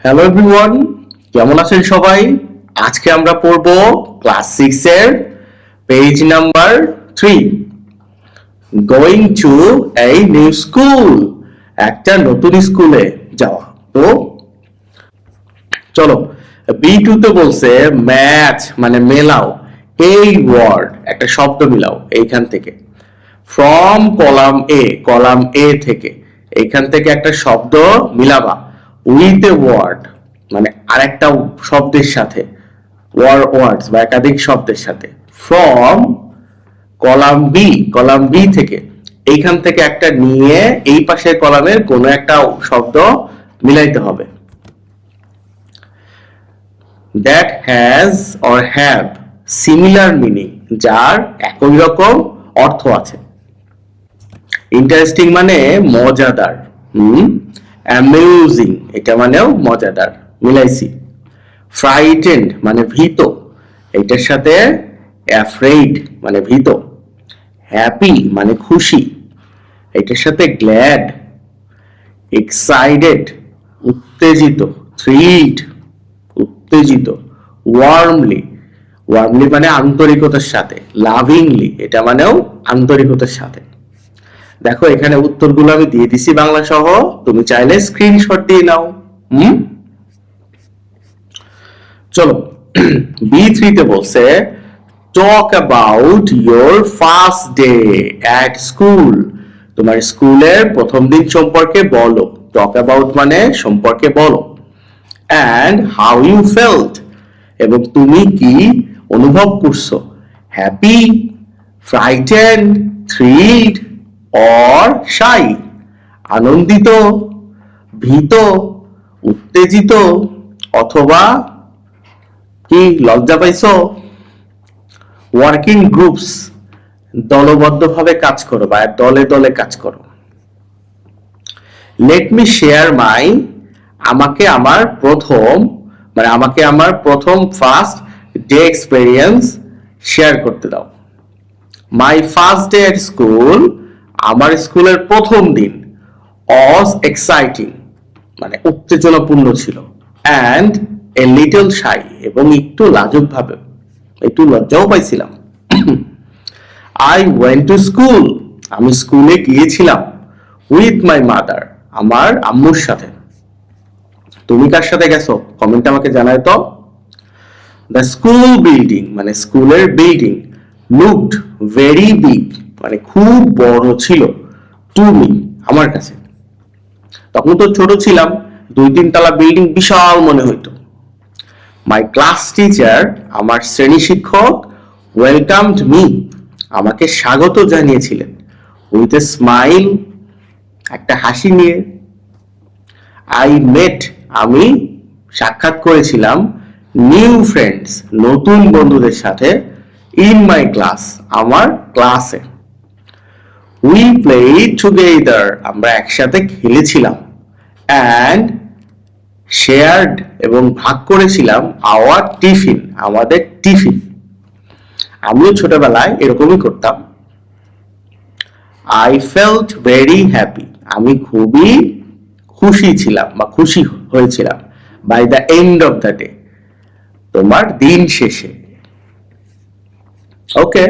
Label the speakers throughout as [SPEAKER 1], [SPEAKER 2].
[SPEAKER 1] Hello everyone, কেমন আছেন সবাই? আজকে আমরা পড়ব ক্লাস 6 এর page number 3, going to a new school, একটা নতুন স্কুলে যাওয়া। তো চলো, B2 তে বলছে ম্যাচ মানে মেলাও, এই ওয়ার্ড একটা শব্দ মিলাও এইখান থেকে, ফ্রম কলাম এ থেকে, এইখান থেকে একটা শব্দ মিলাবা উইথ এ ওয়ার্ড মানে আরেকটা শব্দের সাথে, ওয়ার্ডস বা একাধিক শব্দের সাথে। ফ্রম কলাম বি থেকে, এইখান থেকে একটা নিয়ে এই পাশের কলামের কোনো একটা শব্দ মিলাইতে হবে। That has or have similar meaning, যার একই রকম অর্থ আছে। ইন্টারেস্টিং মানে মজাদার, অ্যামিউজিং এটা মানেও মজাদার, মিলাইছি। ফ্রাইটেন্ড মানে ভীত, এটার সাথে অ্যাফ্রেইড মানে ভীত। হ্যাপি মানে খুশি, এটার সাথে গ্ল্যাড। এক্সাইটেড উত্তেজিত, থ্রিলড উত্তেজিত। ওয়ার্মলি মানে আন্তরিকতার সাথে। লাভিংলি এটা মানেও আন্তরিকতার সাথে। দেখো এখানে উত্তরগুলো আমি দিয়ে দিছি বাংলা সহ, তুমি চাইলে স্ক্রিনশট দিয়ে নাও। চলো, B3 তে বলছে talk about your first day at school, তোমার স্কুলের প্রথম দিন সম্পর্কে বলো। টক অ্যাবাউট মানে সম্পর্কে বলো। অ্যান্ড হাউ ইউ ফেল্ট, এবং তুমি কি অনুভব করছো। হ্যাপি, ফ্রাইটেন্ড, থ্রিলড অর শাই, আনন্দিত, ভীত, উত্তেজিত অথবা কি লজ্জা পাইছো। ওয়ার্কিং গ্রুপস দলবদ্ধভাবে কাজ করো বা দলে দলে কাজ করো। লেট মি শেয়ার মাই, আমাকে আমার প্রথম ফার্স্ট ডে এক্সপেরিয়েন্স শেয়ার করতে দাও। My first day at school, আমার স্কুলের প্রথম দিন। অজ এক্সাইটিং মানে উত্তেজনাপূর্ণ ছিল। অ্যান্ড এ লিটল শাই, এবং একটু লাজুক ভাবে, একটু লজ্জাও পাইছিলাম। আই ওয়েন্ট টু স্কুল, আমি স্কুলে গিয়েছিলাম। উইথ মাই মাদার, আমার আম্মুর সাথে। তুমি কার সাথে গেছো কমেন্টে আমাকে জানায় তো। দ্য স্কুল বিল্ডিং মানে স্কুলের বিল্ডিং। লুকড ভেরি বিগ মানে খুব বড় ছিল। টু মি আমার কাছে, তখন তো ছোট ছিলাম, 2-3 তলা বিল্ডিং বিশাল মনে হইতো। মাই ক্লাস টিচার, আমার শ্রেণী শিক্ষক। ওয়েলকামড মি, আমাকে স্বাগত জানিয়েছিলেন। উইথ এ স্মাইল, একটা হাসি নিয়ে। আই মেট, আমি সাক্ষাৎ করেছিলাম। নিউ ফ্রেন্ডস, নতুন বন্ধুদের সাথে। ইন মাই ক্লাস, আমার ক্লাসে। উই প্লেড টুগেদার, আমরা একসাথে খেলেছিলাম। অ্যান্ড শেয়ার্ড, এবং ভাগ করেছিলাম। আওয়ার টিফিন, আমাদের টিফিন। আমিও ছোটবেলায় এরকমই করতাম। আই ফেল্ট ভেরি হ্যাপি, আমি খুবই খুশি ছিলাম বা খুশি হয়েছিলাম। By the end of the day, তোমার দিন শেষে। ওকে,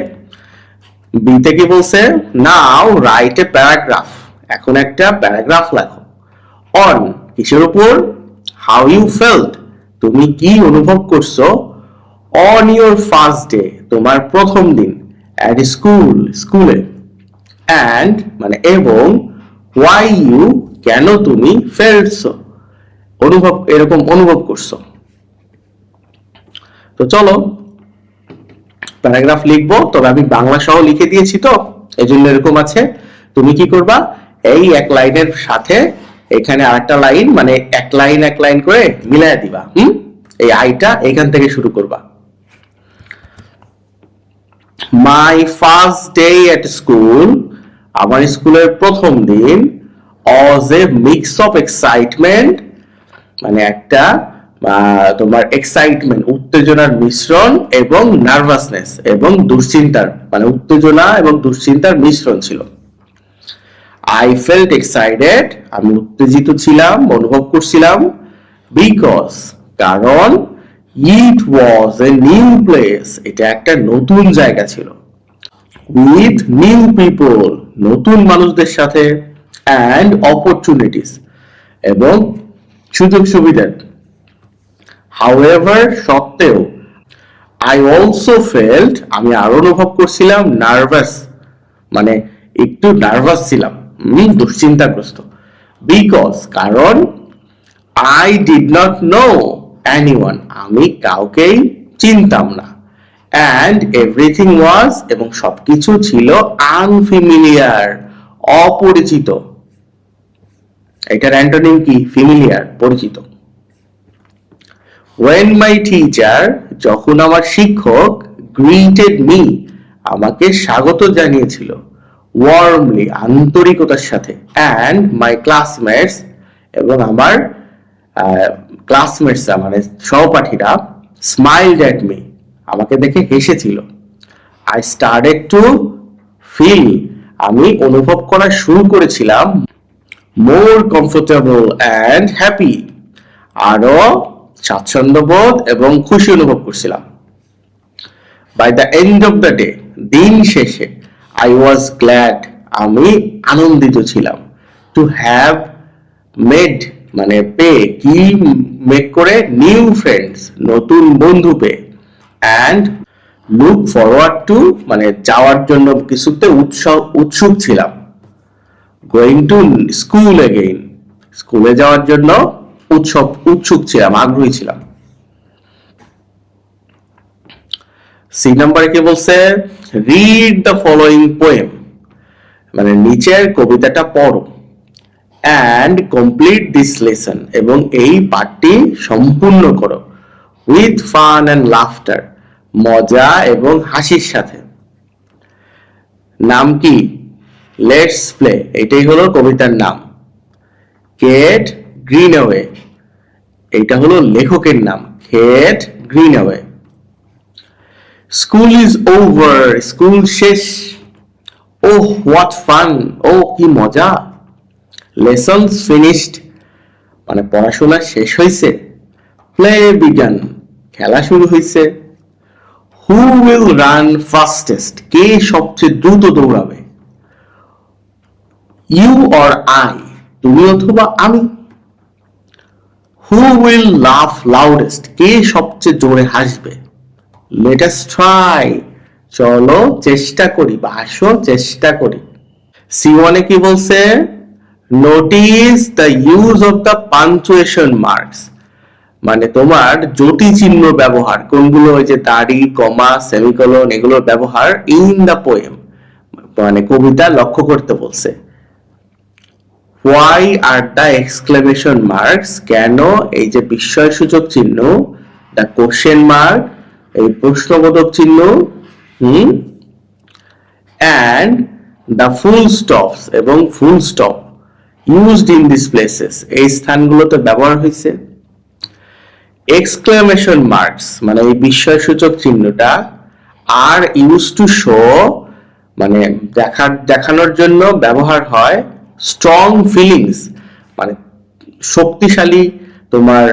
[SPEAKER 1] বিতে কি বলছে, নাও রাইট এ প্যারাগ্রাফ, এখন একটা প্যারাগ্রাফ লেখো। অন কিসের উপর, হাউ ইউ ফেল্ট, তুমি কি অনুভব করছো। অন ইউর ফার্স্ট ডে, তোমার প্রথম দিন। অ্যাট স্কুল, স্কুলে। অ্যান্ড মানে এবং, হোয়াই ইউ কেন তুমি, ফেলছো এরকম অনুভব করছো। তো চলো প্যারাগ্রাফ লিখবো, তবে আমি বাংলা সহ লিখে দিয়েছি তো এজন্য এরকম আছে। তুমি কি করবা, এই এক লাইনের সাথে এখানে আরেকটা লাইন মানে এক লাইন করে মিলাই দিবা। এই আইটা এখান থেকে শুরু করবা। My first day at school, আমার স্কুলের প্রথম দিন। অজ এ মিক্স অফ এক্সাইটমেন্ট, মানে একটা তোমার এক্সাইটমেন্ট উত্তেজনার মিশ্রণ, এবং নার্ভাসনেস এবং দুশ্চিন্তার মানে উত্তেজনা এবং দুশ্চিন্তার মিশ্রণ ছিল। আই ফেল্ট এক্সাইটেড, আমি উত্তেজিত ছিলাম, অনুভব করছিলাম। বিকজ কারণ ইট ওয়াজ এ নিউ প্লেস, এটা একটা নতুন জায়গা ছিল। উইথ নিউ পিপল, নতুন মানুষদের সাথে, অ্যান্ড অপরচুনিটিস, এবং সুযোগ সুবিধা। হাউএভার, সত্ত্বেও, আই অলসো ফেল্ট, আমি আরো অনুভব করছিলাম, নার্ভাস, মানে একটু নার্ভাস ছিলাম, দুশ্চিন্তাগ্রস্ত। বিকজ কারণ I did not know anyone, আমি কাউকেই চিনতাম না। অ্যান্ড এভরিথিং ওয়াজ, এবং সবকিছু ছিল আনফেমিলিয়ার, অপরিচিত। এটার অ্যান্টোনিম কি? ফেমিলিয়ার, পরিচিত। when my teacher, যখন আমার শিক্ষক, greeted me, আমাকে স্বাগত জানিয়েছিল, warmly, আন্তরিকতার সাথে, and my classmates, এবং আমার ক্লাসমেটস মানে সহপাঠীরা, smiled at me, আমাকে দেখে হেসেছিল। I started to feel, আমি অনুভব করা শুরু করেছিলাম, more comfortable and happy, আরো স্বাচ্ছন্দ্যবোধ এবং খুশি অনুভব করছিলাম। By the end of the day, দিন শেষে, আই ওয়াজ গ্ল্যাড, আমি আনন্দিত ছিলাম, টু হ্যাভ মেড, মানে পে, কি মেক করে, নিউ ফ্রেন্ডস, নতুন বন্ধু পে, অ্যান্ড লুক ফরওয়ার্ড টু, মানে যাওয়ার জন্য কিছুতে উৎসুক ছিলাম, গোয়িং টু স্কুল এগেইন, স্কুলে যাওয়ার জন্য উৎসুক ছিলাম, আগ্রহী ছিলাম। সি নাম্বারে কি বলছে? রিড দ্য ফলোইং পোয়েম, মানে নিচের কবিতাটা পড়ো, অ্যান্ড কমপ্লিট দিস লেসন, এবং এই পাঠটি সম্পূর্ণ করো, উইথ ফান অ্যান্ড লাফটার, মজা এবং হাসির সাথে। নাম কি? লেটস প্লে, এটাই হলো কবিতার নাম। কেট গ্রিনওয়ে, এটা হলো লেখকের নাম, Kate Greenway. School is over, school শেষ, ও হোয়াট ফান, ও কি মজা। লেসনস ফিনিশড, মানে পড়াশোনা শেষ হয়েছে। প্লে বিগান, খেলা শুরু হয়েছে। হু উইল রান ফাস্টেস্ট, কে সবচেয়ে দ্রুত দৌড়াবে। ইউ অর আই, তুমি অথবা আমি। হু উইল লাফ লাউডেস্ট, কে সবচেয়ে জোরে হাসবে। লেট আস ট্রাই, চলো চেষ্টা করি বা আসো চেষ্টা করি। সি ওয়ানে কি বলছে? Notice the use of the punctuation marks, মানে তোমার যতি চিহ্ন ব্যবহার, কোনগুলো? ওই যে দাড়ি, কমা, সেমিকোলন, এগুলোর ব্যবহার ইন দ্য পোয়েম, মানে কবিতা লক্ষ্য করতে বলছে। Why are the exclamation marks, কেন এই যে বিস্ময়সূচক চিহ্ন, দ্য কোশ্চেন মার্ক, এই প্রশ্নবোধক চিহ্ন, অ্যান্ড দ্য ফুল স্টপস, এবং full stop used in this places, এই স্থানগুলোতে ব্যবহার হয়েছে। এক্সক্লেমেশন মার্কস, মানে এই বিস্ময়সূচক চিহ্নটা, আর ইউজ টু শো, মানে দেখানোর জন্য ব্যবহার হয়। স্ট্রং ফিলিংস, মানে শক্তিশালী তোমার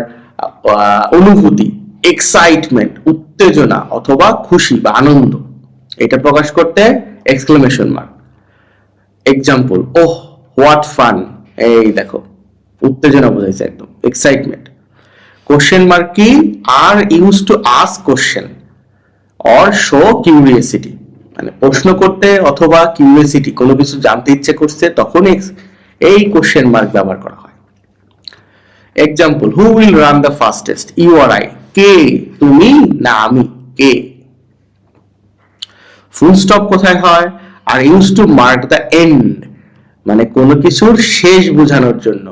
[SPEAKER 1] অনুভূতি। এক্সাইটমেন্ট, উত্তেজনা অথবা খুশি বা আনন্দ, এটা প্রকাশ করতে exclamation mark. Example, oh what fun, এই দেখো উত্তেজনা বোঝাইছে একদম, এক্সাইটমেন্ট। কোশ্চেন মার্ক কি? Are use to ask question or show curiosity, মানে প্রশ্ন করতে অথবা কিউরিয়াসিটি, কোনো কিছু জানতে ইচ্ছে করছে, তখন এই কোশ্চেন মার্ক ব্যবহার করা হয়। Example, who will run the fastest, you or I, কে, তুমি না আমি, কে। ফুল স্টপ কোথায় হয়? Are use to mark the end, মানে কোনো কিছুর শেষ বোঝানোর জন্য,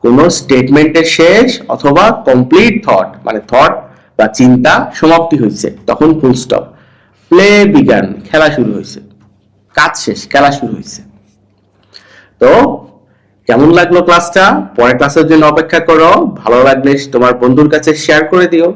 [SPEAKER 1] কোনো স্টেটমেন্টের শেষ অথবা কমপ্লিট থট, মানে থট বা চিন্তা সমাপ্তি হয়েছে, তখন ফুল স্টপ। প্লে বিগান, খেলা শুরু হয়েছে, কাজ শেষ, খেলা শুরু হয়েছে। তো কেমন লাগলো ক্লাসটা? পরের ক্লাসের জন্য অপেক্ষা করো। ভালো লাগলে তোমার বন্ধুর কাছে শেয়ার করে দিও।